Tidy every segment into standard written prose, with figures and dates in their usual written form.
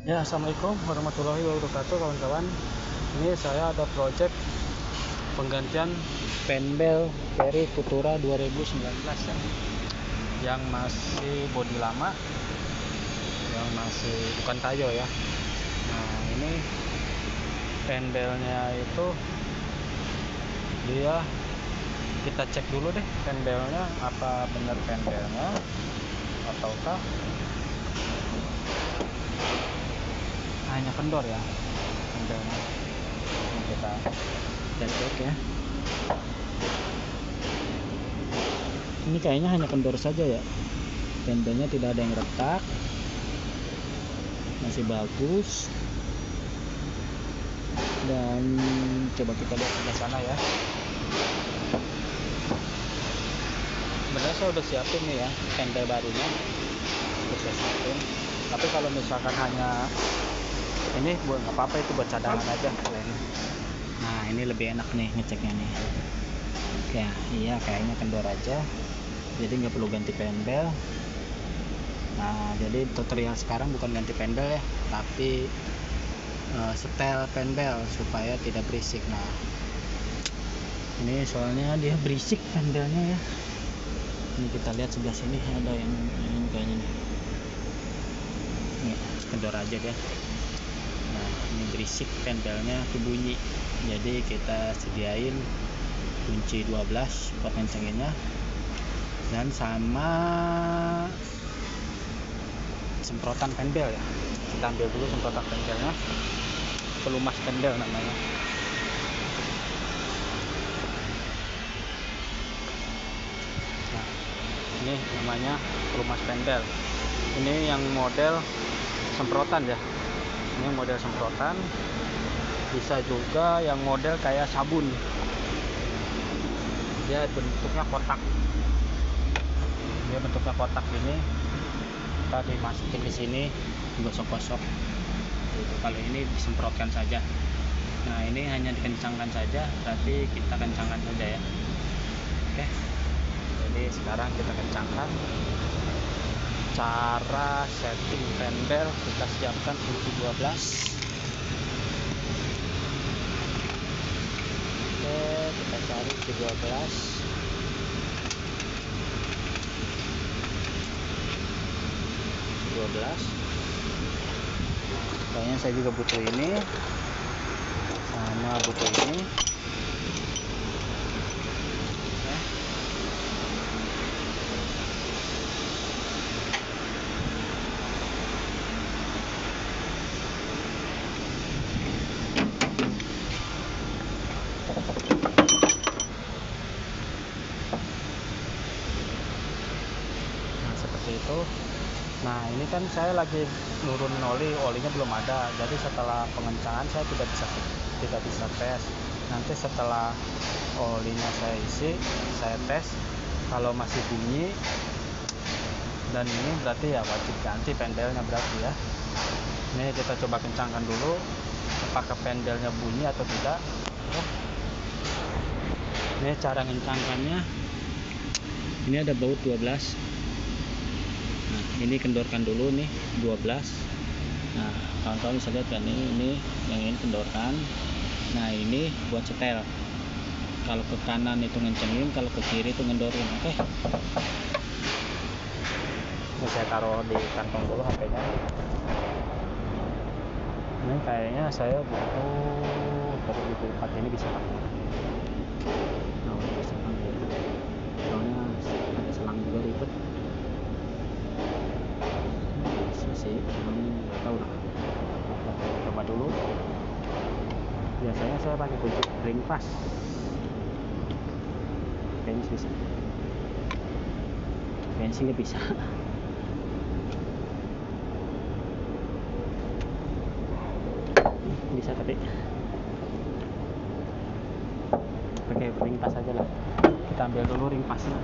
Ya, assalamualaikum warahmatullahi wabarakatuh kawan-kawan. Ini saya ada project penggantian penbel dari Futura 2019 ya, yang masih bodi lama, yang masih bukan tayo ya. Nah, ini penbelnya itu dia kita cek dulu deh penbelnya apa benar penbelnya ataukah hanya kendor ya penbelnya. Ini kita cek ya. Ini kayaknya hanya kendor saja ya, penbelnya tidak ada yang retak, masih bagus. Dan coba kita lihat sebelah sana ya. Sebenarnya saya udah siapin nih ya pendel barunya, udah saya siapin. Tapi kalau misalkan hanya ini buat nggak apa-apa, itu buat cadangan aja. Nah, ini lebih enak nih ngeceknya nih. Ya, iya kayaknya kendor aja, jadi nggak perlu ganti pendel. Nah, jadi tutorial sekarang bukan ganti pendel ya, tapi setel pendel supaya tidak berisik. Nah, ini soalnya dia berisik pendelnya ya. Ini kita lihat sebelah sini ada yang ini kayaknya nih. Nih, kendor aja deh. Nah, ini berisik pendelnya, bunyi. Jadi kita sediain kunci 12 buat ngencenginnya, dan sama semprotan pendel ya. Kita ambil dulu semprotan pendelnya, pelumas pendel namanya. Nah, ini namanya pelumas pendel. Ini yang model semprotan ya. Ini model semprotan. Bisa juga yang model kayak sabun. Dia bentuknya kotak. Dia bentuknya kotak ini. Kita dimasukin di sini, gosok-gosok. Gitu. Kalau ini disemprotkan saja. Nah, ini hanya dikencangkan saja, berarti kita kencangkan saja ya. Oke. Jadi sekarang kita kencangkan. Cara setting pendel, kita siapkan kunci 12. Oke, kita cari kunci 12. Kayaknya saya juga butuh ini, sama butuh ini. Nah, seperti itu. Nah, ini kan saya lagi nurunin olinya belum ada. Jadi setelah pengencangan saya tidak bisa tes. Nanti setelah olinya saya isi, saya tes. Kalau masih bunyi dan ini berarti ya wajib ganti pendelnya berarti ya. Ini kita coba kencangkan dulu apakah pendelnya bunyi atau tidak. Ini cara kencangkannya. Ini ada baut 12. Nah, ini kendorkan dulu nih 12. Nah, kawan-kawan bisa lihat kan, ini yang ini kendorkan. Nah, ini buat setel. Kalau ke kanan itu ngencengin, kalau ke kiri itu ngendorin. Oke. Ini saya taruh di kantong dulu HP-nya. Ini kayaknya saya butuh 4 ini bisa pakai. Nah, bisa pakai. Soalnya ada selang juga ribet. Bisa sih, nggak tahu lah. Coba dulu. Biasanya saya pakai kunci ring pas. Kayaknya bisa. Kayaknya sih nggak bisa. Bisa tapi pakai ring pas aja lah. Kita ambil dulu ring pasnya.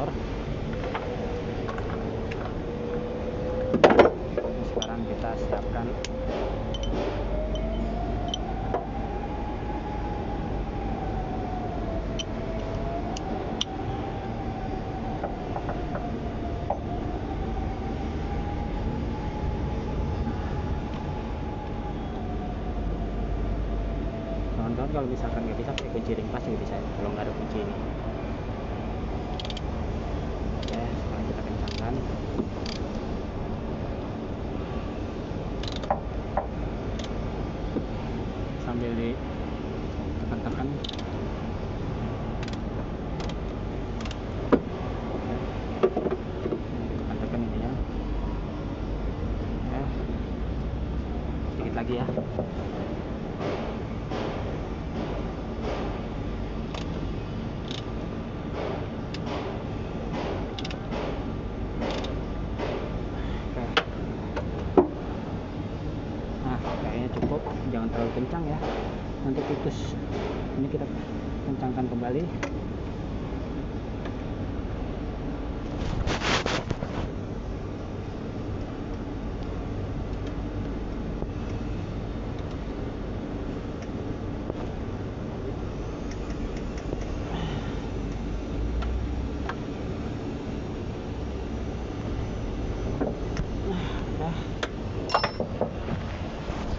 kendor. Sekarang kita siapkan kawan-kawan. Kalau misalkan nggak bisa pakai kunci ring pas juga bisa kalau nggak ada kunci ini. Oke, sekarang kita kencangkan. Sambil ditekan-tekan. Tekan-tekan ini ya. Oke. Sedikit lagi ya. Cukup, jangan terlalu kencang ya, nanti putus. Ini kita kencangkan kembali.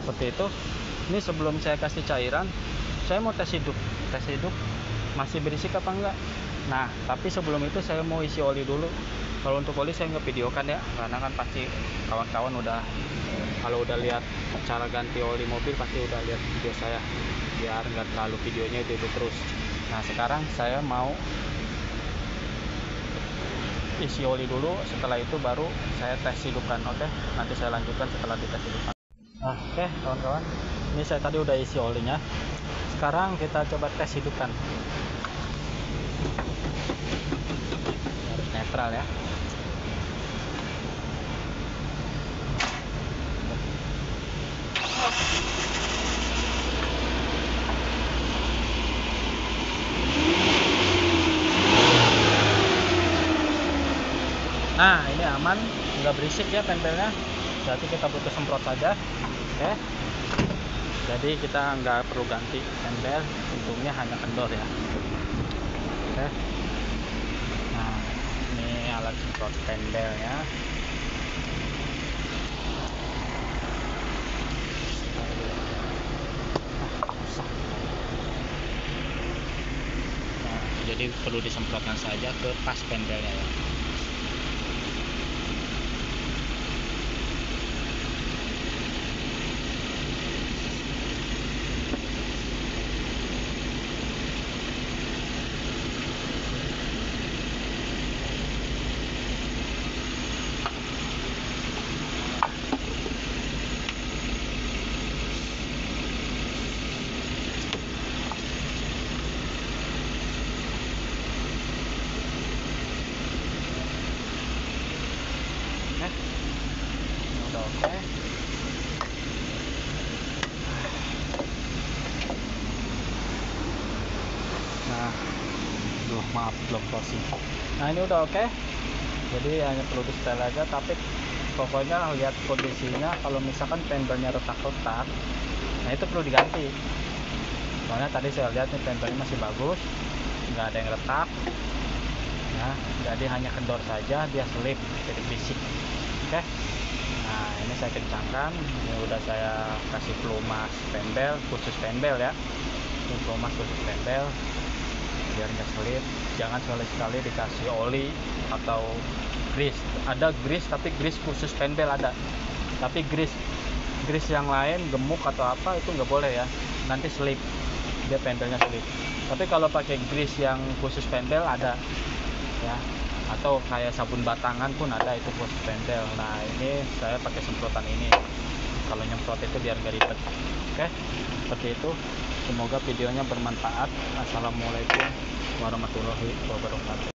Seperti itu. Ini sebelum saya kasih cairan, saya mau tes hidup masih berisik apa enggak. Nah, tapi sebelum itu saya mau isi oli dulu. Kalau untuk oli saya nggak videokan ya, karena kan pasti kawan-kawan kalau udah lihat cara ganti oli mobil pasti udah lihat video saya, biar nggak terlalu videonya itu terus. Nah, sekarang saya mau isi oli dulu, setelah itu baru saya tes hidupkan. Oke, nanti saya lanjutkan setelah dites hidupkan. Oke kawan-kawan, ini saya tadi udah isi olinya. Sekarang kita coba tes hidupkan. Harus netral ya. Nah, ini aman, nggak berisik ya pendelnya. Berarti kita butuh semprot saja. Oke. Jadi kita nggak perlu ganti pendel, untungnya hanya kendor ya. Oke. Nah, ini alat semprot pendelnya. Nah, jadi perlu disemprotkan saja ke pas pendelnya ya. Udah oke. Nah, maaf belum closing. Nah, ini udah oke. Jadi hanya perlu di setel aja, tapi pokoknya lihat kondisinya. Kalau misalkan pendelnya retak-retak, nah itu perlu diganti. Soalnya tadi saya lihat nih pendelnya masih bagus, nggak ada yang retak. Nah, jadi hanya kendor saja, dia selip jadi bisik. Oke. Nah, ini saya kencangkan. Ini udah saya kasih pelumas pendel, khusus pendel ya. Ini pelumas khusus pendel biar nggak selip. Jangan sekali-sekali dikasih oli atau grease. Ada grease, tapi grease khusus pendel ada. Tapi grease yang lain gemuk atau apa itu nggak boleh ya, nanti selip, dia pendelnya selip. Tapi kalau pakai grease yang khusus pendel ada ya, atau kayak sabun batangan pun ada itu khusus pendel. Nah, ini saya pakai semprotan ini, kalau nyemprot itu biar nggak ribet. Oke, seperti itu. Semoga videonya bermanfaat. Assalamualaikum warahmatullahi wabarakatuh.